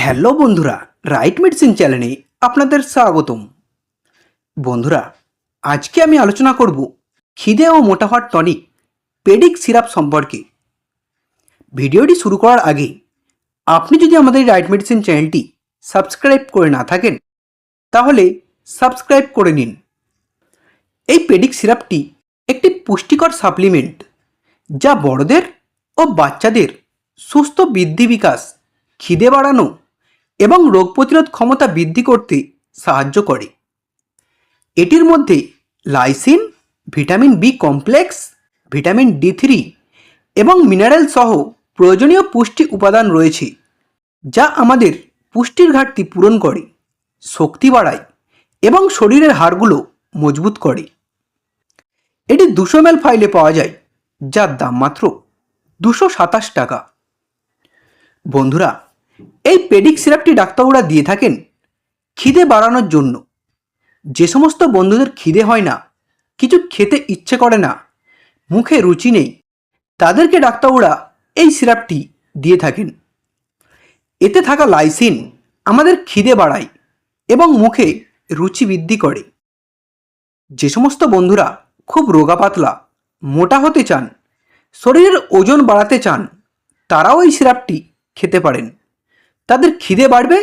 Hello বন্ধুরা, right medicine চ্যানেলে আপনাদের স্বাগতম। বন্ধুরা, আজকে আমি আলোচনা করব খিদে ও মোটা হওয়ার টনিক পেডিক সিরাপ সম্পর্কে। ভিডিওটি শুরু করার আগে আপনি যদি আমাদের রাইট মেডিসিন চ্যানেলটি সাবস্ক্রাইব করে না থাকেন তাহলে সাবস্ক্রাইব করে নিন। এই পেডিক সিরাপটি একটি পুষ্টিকর সাপ্লিমেন্ট যা বড়দের ও বাচ্চাদের সুস্থ বৃদ্ধি বিকাশ, খিদে বাড়ানো এবং রোগ প্রতিরোধ ক্ষমতা বৃদ্ধি করতে সাহায্য করে। এটির মধ্যে lysine, vitamin B complex, vitamin D three এবং মিনারেল সহ প্রয়োজনীয় পুষ্টি উপাদান রয়েছে যা আমাদের পুষ্টির ঘাটতি পূরণ করে, শক্তি বাড়ায় এবং শরীরের হাড়গুলো মজবুত করে। এটি 200 ml ফাইলে পাওয়া যায়, যার দাম মাত্র 227 টাকা। বন্ধুরা, এই পেডিক সিরাপটি ডাক্তাররা দিয়ে থাকেন খিদে বাড়ানোর জন্য। যে সমস্ত বন্ধুদের খিদে হয় না, কিছু খেতে ইচ্ছে করে না, মুখে রুচি নেই, তাদেরকে ডাক্তাররা এই সিরাপটি দিয়ে থাকেন। এতে থাকা লাইসিন আমাদের খিদে বাড়ায় এবং মুখে রুচি বৃদ্ধি করে। যে সমস্ত বন্ধুরা খুব রোগা পাতলা, মোটা হতে চান, শরীরের ওজন বাড়াতে চান, তারাও এই সিরাপটি খেতে পারেন। তাদের খিদে বাড়বে,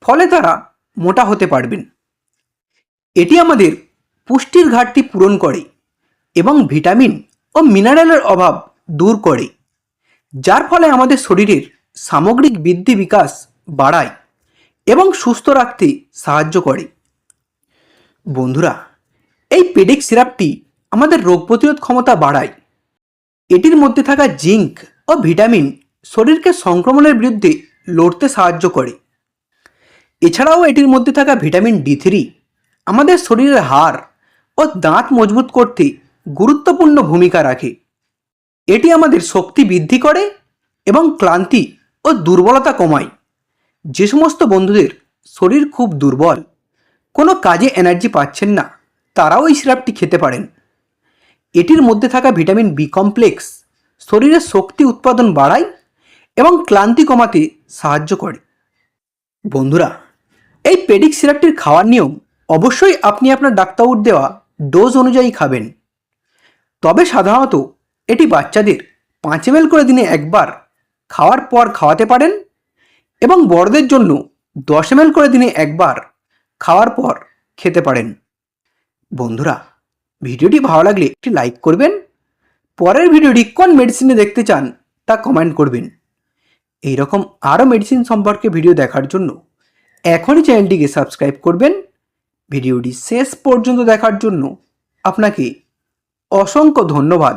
ফলে তারা মোটা হতে পারবেন। এটি আমাদের পুষ্টির ঘাটতি পূরণ করে এবং ভিটামিন ও মিনারেলের অভাব দূর করে, যার ফলে আমাদের শরীরের সামগ্রিক বৃদ্ধি বিকাশ বাড়ায় এবং সুস্থ রাখতে সাহায্য করে। বন্ধুরা, এই পেডিক সিরাপটি আমাদের রোগ প্রতিরোধ ক্ষমতা বাড়ায়। এটির মধ্যে থাকা জিঙ্ক ও ভিটামিন শরীরকে সংক্রমণের বিরুদ্ধে লড়তে সাহায্য করে। এছাড়াও এটির মধ্যে থাকা ভিটামিন ডি3 আমাদের শরীরের হাড় ও দাঁত মজবুত করতে গুরুত্বপূর্ণ ভূমিকা রাখে। এটি আমাদের শক্তি বৃদ্ধি করে এবং ক্লান্তি ও দুর্বলতা কমায়। যে সমস্ত বন্ধুদের শরীর খুব দুর্বল, কোনো কাজে এনার্জি পাচ্ছেন না, তারাও এই সিরাপটি খেতে পারেন। এটির মধ্যে থাকা ভিটামিন বি কমপ্লেক্স শরীরের শক্তি উৎপাদন বাড়ায় এবং ক্লান্তি কমাতে সাহায্য করে। বন্ধুরা, এই পেডিক সিরাপটির খাওয়ার নিয়ম অবশ্যই আপনি আপনার ডাক্তার দেওয়া ডোজ অনুযায়ী খাবেন। তবে সাধারণত এটি বাচ্চাদের 5 ml করে দিনে একবার খাওয়ার পর খাওয়াতে পারেন এবং বড়দের জন্য 10 ml করে দিনে একবার খাওয়ার পর খেতে পারেন। বন্ধুরা, ভিডিওটি ভালো লাগলে একটি লাইক করবেন। পরের ভিডিওটি কোন মেডিসিনে দেখতে চান তা কমেন্ট করবেন। এইরকম আরও মেডিসিন সম্পর্কে ভিডিও দেখার জন্য এখনই চ্যানেলটিকে সাবস্ক্রাইব করবেন। ভিডিওটি শেষ পর্যন্ত দেখার জন্য আপনাকে অসংখ্য ধন্যবাদ।